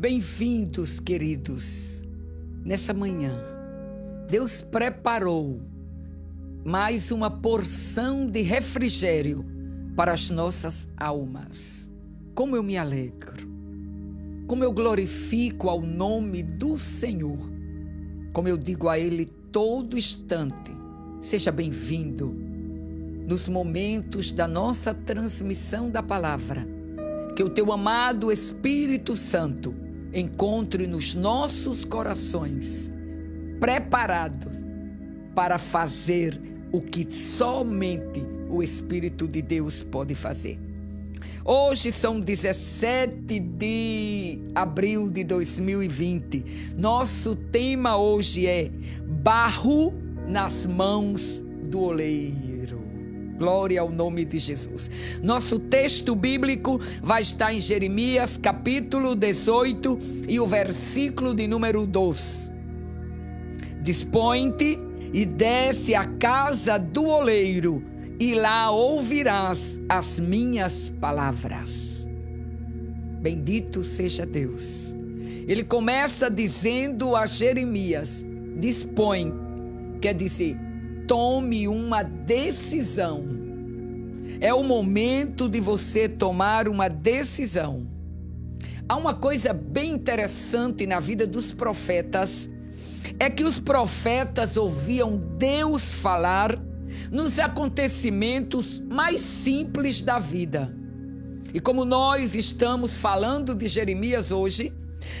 Bem-vindos, queridos. Nessa manhã, Deus preparou mais uma porção de refrigério para as nossas almas. Como eu me alegro, como eu glorifico ao nome do Senhor, como eu digo a Ele todo instante: seja bem-vindo nos momentos da nossa transmissão da palavra. Que o teu amado Espírito Santo encontre nos nossos corações preparados para fazer o que somente o Espírito de Deus pode fazer. Hoje são 17 de abril de 2020. Nosso tema hoje é barro nas mãos do oleiro. Glória ao nome de Jesus. Nosso texto bíblico vai estar em Jeremias capítulo 18 e o versículo de número 2. Dispõe-te e desce à casa do oleiro, e lá ouvirás as minhas palavras. Bendito seja Deus. Ele começa dizendo a Jeremias: dispõe, quer dizer, tome uma decisão. É o momento de você tomar uma decisão. Há uma coisa bem interessante na vida dos profetas, é que os profetas ouviam Deus falar nos acontecimentos mais simples da vida. E como nós estamos falando de Jeremias hoje,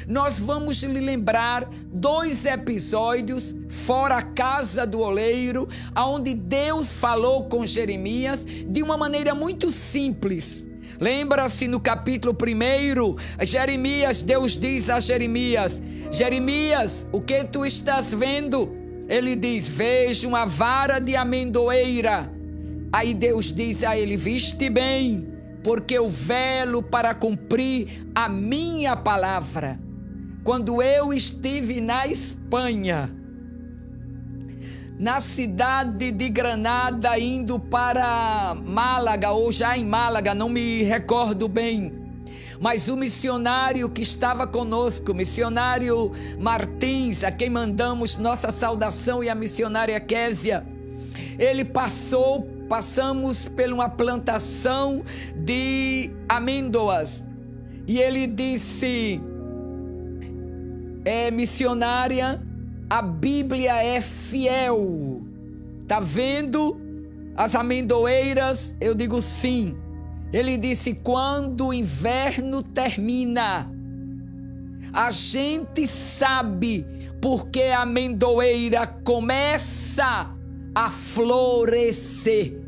nós vamos lhe lembrar 2 episódios fora a casa do oleiro, onde Deus falou com Jeremias de uma maneira muito simples. Lembra-se no capítulo 1, Jeremias, Deus diz a Jeremias: Jeremias, o que tu estás vendo? Ele diz: vejo uma vara de amendoeira. Aí Deus diz a ele: viste bem, porque eu velo para cumprir a minha palavra. Quando eu estive na Espanha, na cidade de Granada, indo para Málaga, ou já em Málaga, não me recordo bem, mas o missionário que estava conosco, missionário Martins, a quem mandamos nossa saudação, e a missionária Késia, ele passamos por uma plantação de amêndoas, e ele disse: missionária, a Bíblia é fiel. Tá vendo as amendoeiras? Eu digo sim. Ele disse: quando o inverno termina, a gente sabe porque a amendoeira começa a florescer.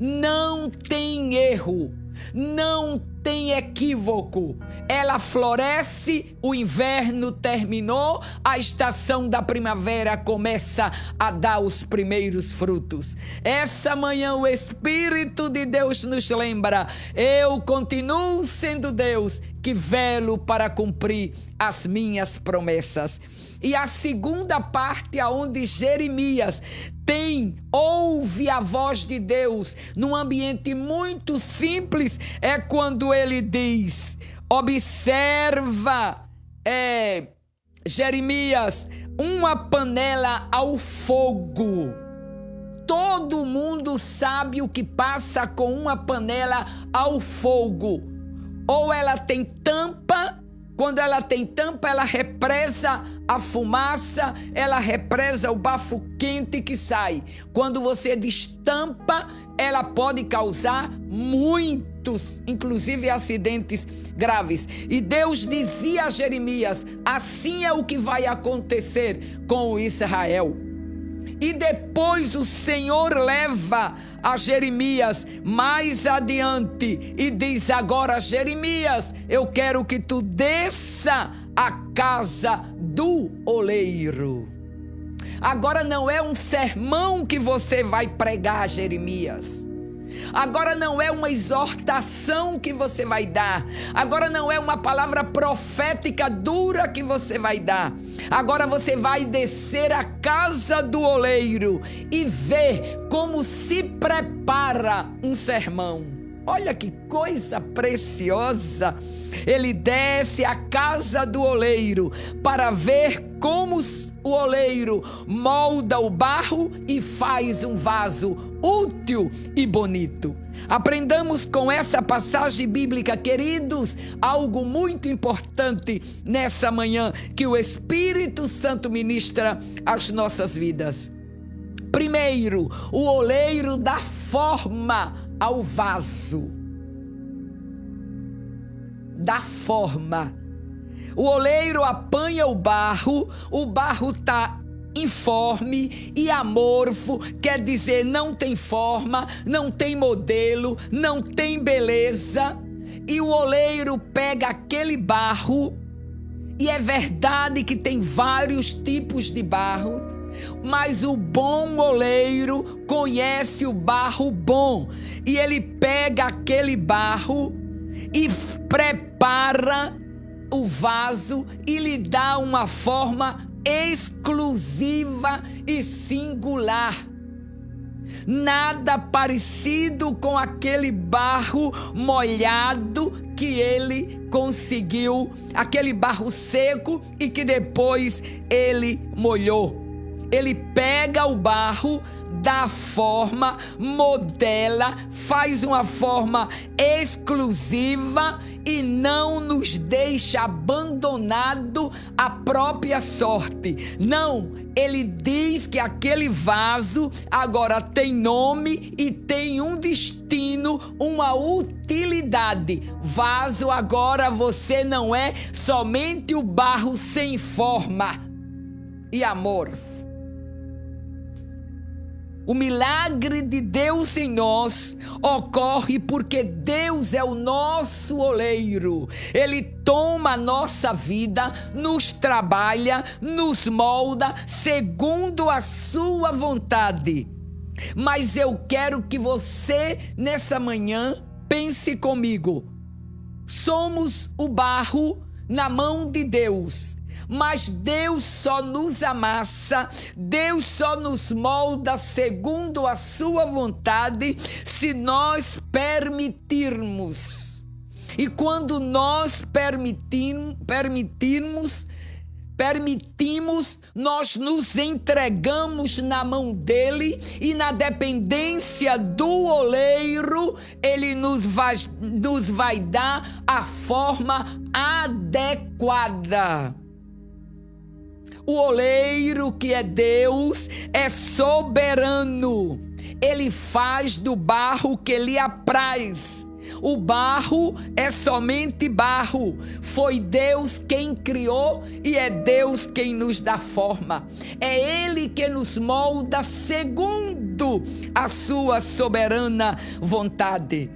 Não tem erro, não tem equívoco. Ela floresce, o inverno terminou, a estação da primavera começa a dar os primeiros frutos. Essa manhã o Espírito de Deus nos lembra: eu continuo sendo Deus que velo para cumprir as minhas promessas. E a segunda parte, aonde Jeremias ouve a voz de Deus num ambiente muito simples, é quando ele diz: observa, Jeremias, uma panela ao fogo. Todo mundo sabe o que passa com uma panela ao fogo. Ou ela tem tampa. Quando ela tem tampa, ela represa a fumaça, ela represa o bafo quente que sai. Quando você destampa, ela pode causar muitos, inclusive acidentes graves. E Deus dizia a Jeremias: assim é o que vai acontecer com o Israel. E depois o Senhor leva a Jeremias mais adiante e diz: agora, Jeremias, eu quero que tu desça à casa do oleiro. Agora não é um sermão que você vai pregar, Jeremias. Agora não é uma exortação que você vai dar. Agora não é uma palavra profética dura que você vai dar. Agora você vai descer à casa do oleiro e ver como se prepara um sermão. Olha que coisa preciosa. Ele desce à casa do oleiro para ver como o oleiro molda o barro e faz um vaso útil e bonito. Aprendamos com essa passagem bíblica, queridos, algo muito importante nessa manhã que o Espírito Santo ministra às nossas vidas. Primeiro, o oleiro dá forma ao vaso. Dá forma. O oleiro apanha o barro está informe e amorfo, quer dizer, não tem forma, não tem modelo, não tem beleza. E o oleiro pega aquele barro, e é verdade que tem vários tipos de barro, mas o bom oleiro conhece o barro bom, e ele pega aquele barro e prepara o vaso e lhe dá uma forma exclusiva e singular. Nada parecido com aquele barro molhado que ele conseguiu, aquele barro seco e que depois ele molhou. Ele pega o barro, dá forma, modela, faz uma forma exclusiva e não nos deixa abandonado à própria sorte. Não, ele diz que aquele vaso agora tem nome e tem um destino, uma utilidade. Vaso, agora você não é somente o barro sem forma e amor. O milagre de Deus em nós ocorre porque Deus é o nosso oleiro. Ele toma a nossa vida, nos trabalha, nos molda segundo a sua vontade. Mas eu quero que você, nessa manhã, pense comigo. Somos o barro na mão de Deus. Mas Deus só nos amassa, Deus só nos molda segundo a sua vontade, se nós permitirmos. E quando nós permitimos, nós nos entregamos na mão dele, e na dependência do oleiro, ele nos vai dar a forma adequada. O oleiro, que é Deus, é soberano. Ele faz do barro que lhe apraz. O barro é somente barro. Foi Deus quem criou e é Deus quem nos dá forma. É Ele que nos molda segundo a sua soberana vontade.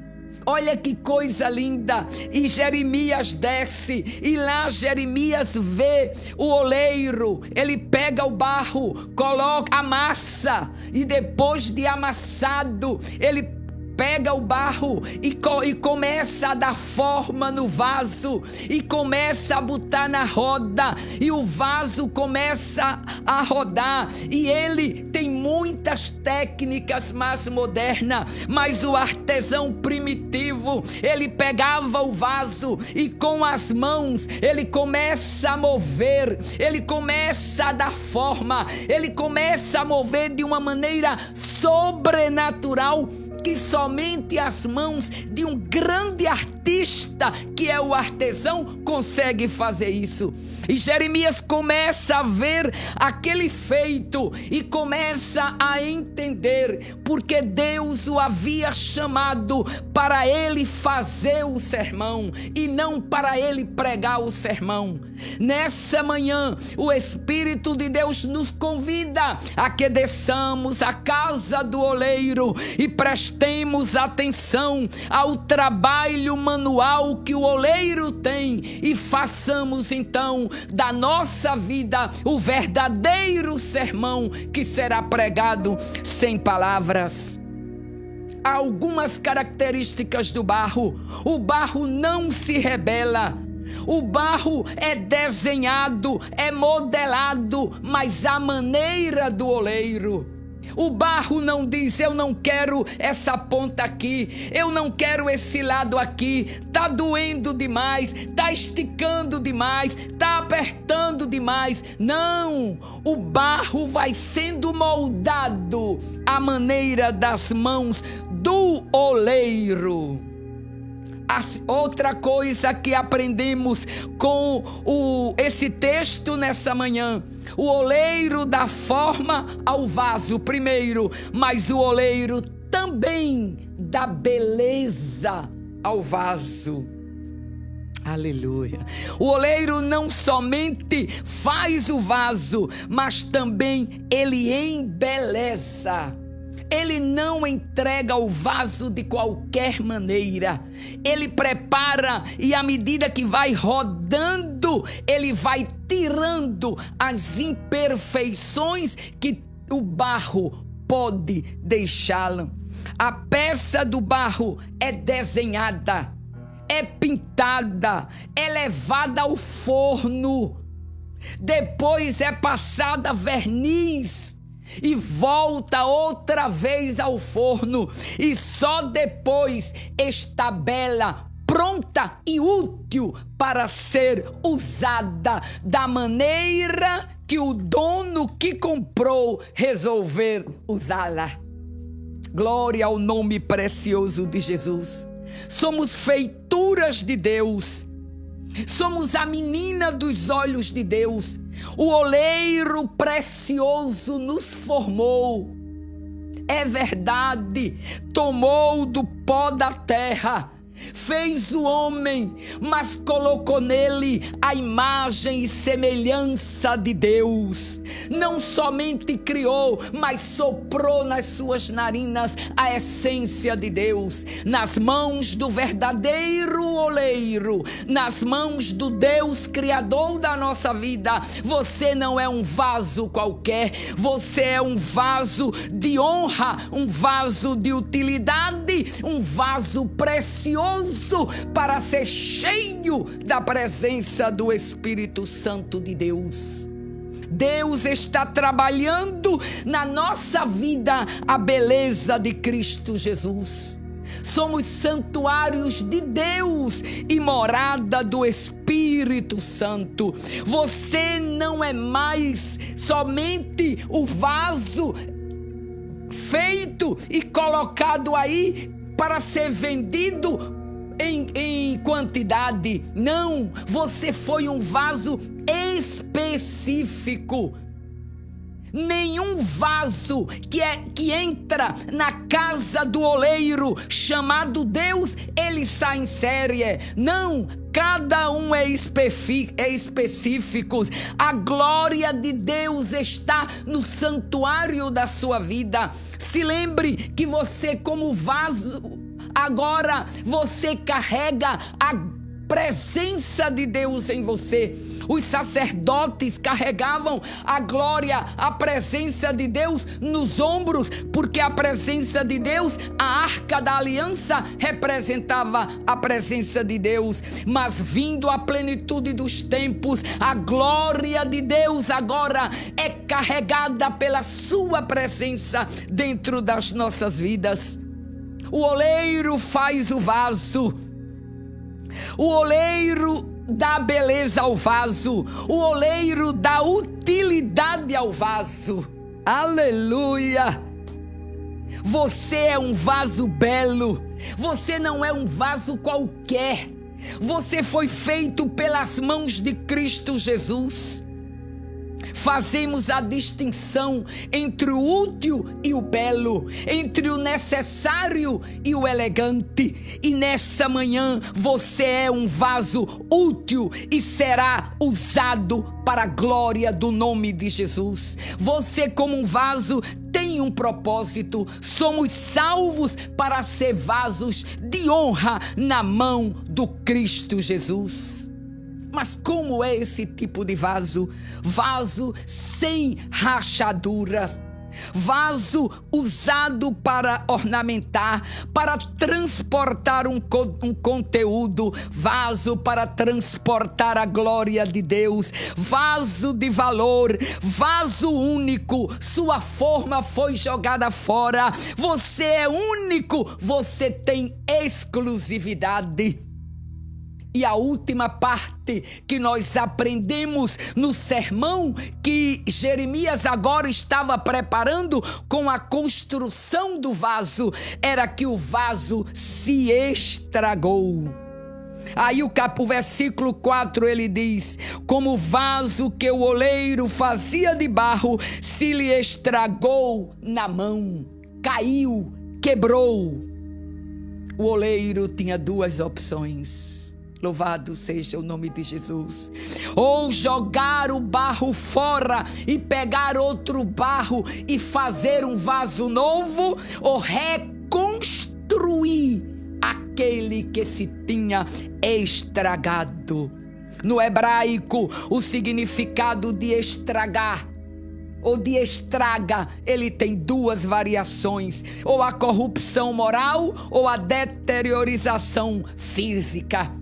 Olha que coisa linda. E Jeremias desce, e lá Jeremias vê o oleiro. Ele pega o barro, coloca, amassa, e depois de amassado, ele pega o barro e começa a dar forma no vaso, e começa a botar na roda, e o vaso começa a rodar. E ele tem muitas técnicas mais modernas, mas o artesão primitivo, ele pegava o vaso e com as mãos ele começa a mover, ele começa a dar forma, ele começa a mover de uma maneira sobrenatural, que somente as mãos de um grande artista, que é o artesão, consegue fazer isso. E Jeremias começa a ver aquele feito e começa a entender porque Deus o havia chamado para ele fazer o sermão e não para ele pregar o sermão. Nessa manhã, o Espírito de Deus nos convida a que desçamos à casa do oleiro e prestemos atenção ao trabalho manual que o oleiro tem, e façamos então da nossa vida o verdadeiro sermão que será pregado sem palavras. Há algumas características do barro. O barro não se rebela. O barro é desenhado, é modelado, mas à maneira do oleiro. O barro não diz: eu não quero essa ponta aqui, eu não quero esse lado aqui, tá doendo demais, tá esticando demais, tá apertando demais. Não, o barro vai sendo moldado à maneira das mãos do oleiro. Outra coisa que aprendemos com esse texto nessa manhã: o oleiro dá forma ao vaso primeiro, mas o oleiro também dá beleza ao vaso. Aleluia. O oleiro não somente faz o vaso, mas também ele embeleza. Ele não entrega o vaso de qualquer maneira. Ele prepara e à medida que vai rodando, ele vai tirando as imperfeições que o barro pode deixá-la. A peça do barro é desenhada, é pintada, é levada ao forno, depois é passada verniz e volta outra vez ao forno, e só depois está bela, pronta e útil para ser usada da maneira que o dono que comprou resolver usá-la. Glória ao nome precioso de Jesus. Somos feituras de Deus. Somos a menina dos olhos de Deus. O oleiro precioso nos formou. É verdade, tomou do pó da terra, fez o homem, mas colocou nele a imagem e semelhança de Deus. Não somente criou, mas soprou nas suas narinas a essência de Deus. Nas mãos do verdadeiro oleiro, nas mãos do Deus criador da nossa vida, você não é um vaso qualquer, você é um vaso de honra, um vaso de utilidade, um vaso precioso para ser cheio da presença do Espírito Santo de Deus. Deus está trabalhando na nossa vida a beleza de Cristo Jesus. Somos santuários de Deus e morada do Espírito Santo. Você não é mais somente o vaso feito e colocado aí para ser vendido em quantidade. Não, você foi um vaso específico. Nenhum vaso que entra na casa do oleiro chamado Deus, ele sai em série. Não, cada um é específico. A glória de Deus está no santuário da sua vida. Se lembre que você, como vaso, agora você carrega a presença de Deus em você. Os sacerdotes carregavam a glória, a presença de Deus nos ombros, porque a presença de Deus, a arca da aliança, representava a presença de Deus. Mas vindo a plenitude dos tempos, a glória de Deus agora é carregada pela sua presença dentro das nossas vidas. O oleiro faz o vaso. O oleiro dá beleza ao vaso. O oleiro dá utilidade ao vaso. Aleluia! Você é um vaso belo. Você não é um vaso qualquer. Você foi feito pelas mãos de Cristo Jesus. Fazemos a distinção entre o útil e o belo, entre o necessário e o elegante. E nessa manhã você é um vaso útil e será usado para a glória do nome de Jesus. Você, como um vaso, tem um propósito. Somos salvos para ser vasos de honra na mão do Cristo Jesus. Mas como é esse tipo de vaso? Vaso sem rachadura, vaso usado para ornamentar, para transportar um conteúdo, vaso para transportar a glória de Deus, vaso de valor, vaso único. Sua forma foi jogada fora. Você é único, você tem exclusividade. E a última parte que nós aprendemos no sermão que Jeremias agora estava preparando com a construção do vaso, era que o vaso se estragou. Aí o versículo 4 ele diz: como o vaso que o oleiro fazia de barro se lhe estragou na mão, caiu, quebrou. O oleiro tinha duas opções. Louvado seja o nome de Jesus. Ou jogar o barro fora e pegar outro barro e fazer um vaso novo, ou reconstruir aquele que se tinha estragado. No hebraico, o significado de estragar ou de estraga, ele tem duas variações: ou a corrupção moral ou a deteriorização física.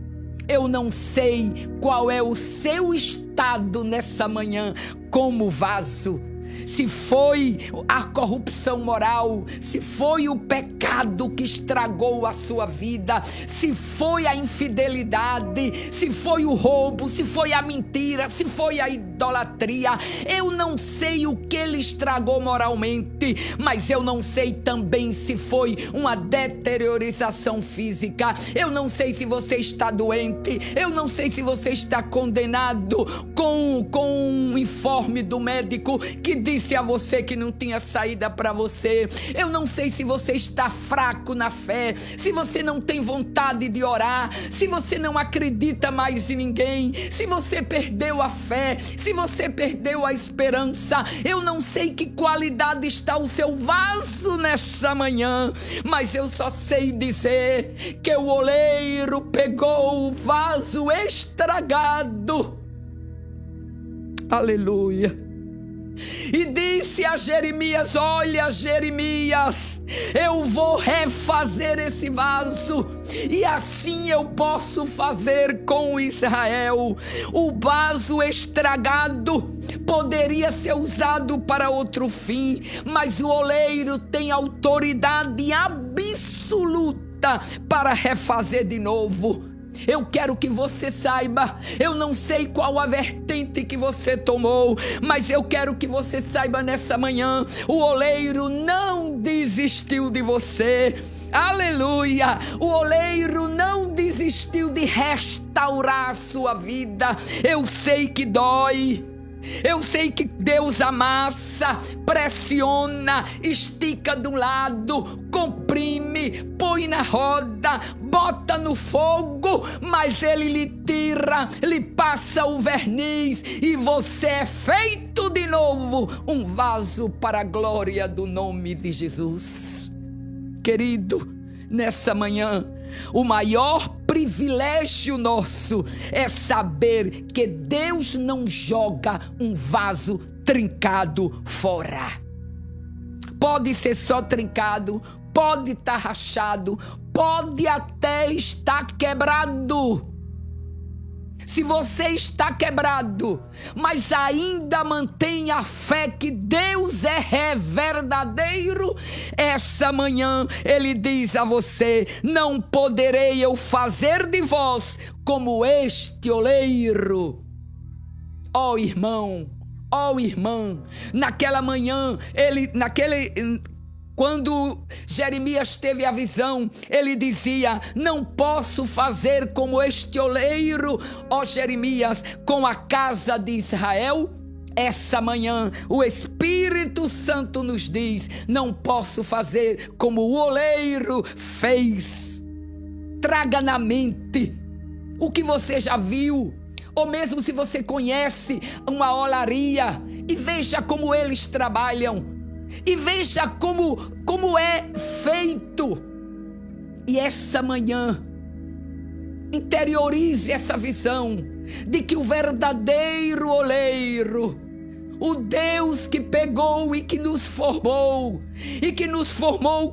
Eu não sei qual é o seu estado nessa manhã como vaso. Se foi a corrupção moral, se foi o pecado que estragou a sua vida, se foi a infidelidade, se foi o roubo, se foi a mentira, se foi a idolatria, eu não sei o que ele estragou moralmente, mas eu não sei também se foi uma deteriorização física. Eu não sei se você está doente, eu não sei se você está condenado com um informe do médico que disse a você que não tinha saída para você. Eu não sei se você está fraco na fé, se você não tem vontade de orar, se você não acredita mais em ninguém, se você perdeu a fé, se você perdeu a esperança. Eu não sei que qualidade está o seu vaso nessa manhã, mas eu só sei dizer que o oleiro pegou o vaso estragado. Aleluia. E disse a Jeremias: olha, Jeremias, eu vou refazer esse vaso, e assim eu posso fazer com Israel. O vaso estragado poderia ser usado para outro fim, mas o oleiro tem autoridade absoluta para refazer de novo. Eu quero que você saiba, eu não sei qual a vertente que você tomou, mas eu quero que você saiba nessa manhã: o oleiro não desistiu de você. Aleluia! O oleiro não desistiu de restaurar a sua vida. Eu sei que dói. Eu sei que Deus amassa, pressiona, estica de um lado, comprime, põe na roda, bota no fogo, mas Ele lhe tira, lhe passa o verniz e você é feito de novo um vaso para a glória do nome de Jesus. Querido, nessa manhã, o maior privilégio nosso é saber que Deus não joga um vaso trincado fora. Pode ser só trincado, pode estar rachado, pode até estar quebrado. Se você está quebrado, mas ainda mantém a fé que Deus é verdadeiro, essa manhã Ele diz a você: não poderei eu fazer de vós como este oleiro. Ó irmão, ó irmã, naquela manhã, quando Jeremias teve a visão, ele dizia: não posso fazer como este oleiro, ó Jeremias, com a casa de Israel. Essa manhã o Espírito Santo nos diz: não posso fazer como o oleiro fez. Traga na mente o que você já viu, ou mesmo se você conhece uma olaria, e veja como eles trabalham. E veja como é feito. E essa manhã, interiorize essa visão de que o verdadeiro oleiro, O Deus que pegou e que nos formou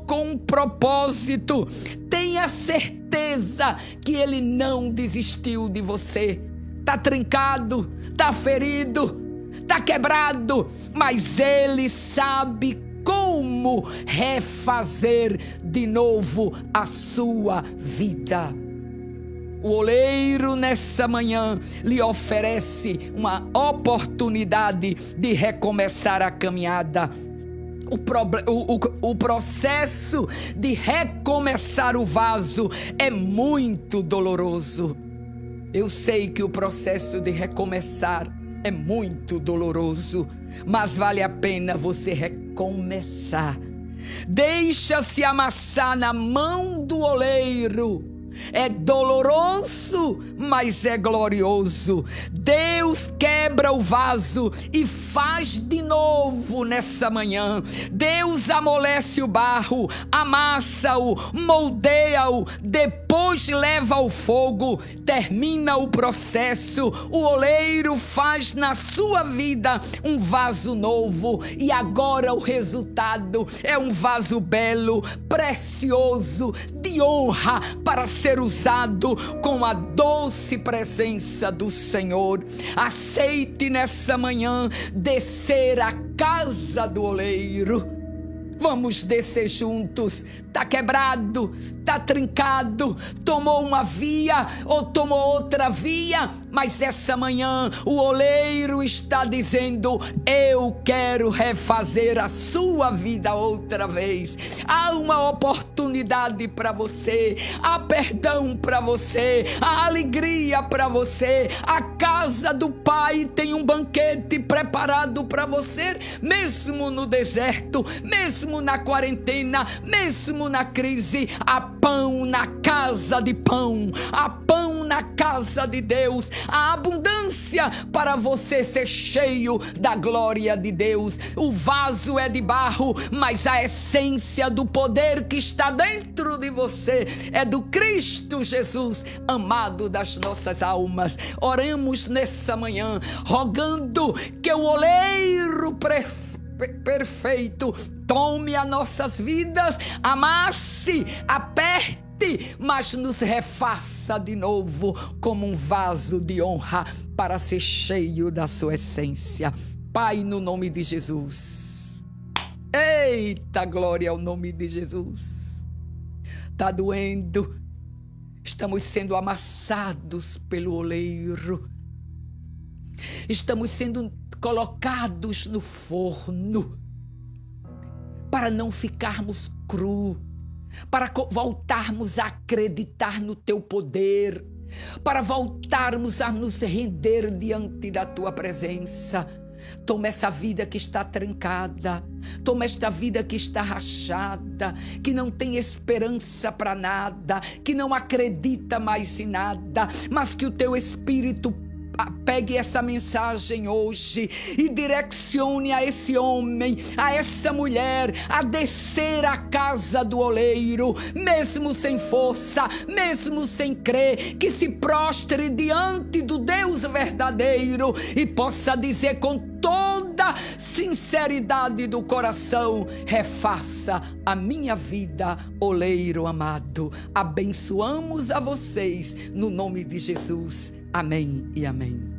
com um propósito. Tenha certeza que Ele não desistiu de você. Está trincado, está ferido, está quebrado, mas Ele sabe como refazer de novo a sua vida. O oleiro nessa manhã lhe oferece uma oportunidade de recomeçar a caminhada. O processo de recomeçar o vaso é muito doloroso. Eu sei que o processo de recomeçar é muito doloroso, mas vale a pena você recomeçar. Deixa-se amassar na mão do oleiro. É doloroso, mas é glorioso. Deus quebra o vaso e faz de novo nessa manhã. Deus amolece o barro, amassa-o, moldeia-o, depois leva ao fogo, termina o processo. O oleiro faz na sua vida um vaso novo e agora o resultado é um vaso belo, precioso, de honra para ser usado com a doce presença do Senhor. Aceite nessa manhã descer à casa do oleiro. Vamos descer juntos. Tá quebrado, tá trincado, tomou uma via ou tomou outra via, mas essa manhã o oleiro está dizendo: eu quero refazer a sua vida outra vez. Há uma oportunidade para você, há perdão para você, há alegria para você. A casa do Pai tem um banquete preparado para você, mesmo no deserto, mesmo na quarentena, mesmo na crise. Há pão na casa de pão, há pão na casa de Deus, há abundância para você ser cheio da glória de Deus. O vaso é de barro, mas a essência do poder que está dentro de você é do Cristo Jesus, amado das nossas almas. Oremos nessa manhã, rogando que o oleiro perfeito tome as nossas vidas, amasse, aperte, mas nos refaça de novo como um vaso de honra para ser cheio da sua essência. Pai, no nome de Jesus. Eita, glória ao nome de Jesus. Tá doendo. Estamos sendo amassados pelo oleiro. Estamos sendo colocados no forno para não ficarmos cru, para voltarmos a acreditar no teu poder, para voltarmos a nos render diante da tua presença. Toma essa vida que está trancada, toma esta vida que está rachada, que não tem esperança para nada, que não acredita mais em nada, mas que o teu Espírito pegue essa mensagem hoje e direcione a esse homem, a essa mulher, a descer à casa do oleiro, mesmo sem força, mesmo sem crer, que se prostre diante do Deus verdadeiro e possa dizer com toda sinceridade do coração: refaça a minha vida, oleiro amado. Abençoamos a vocês no nome de Jesus. Amém e amém.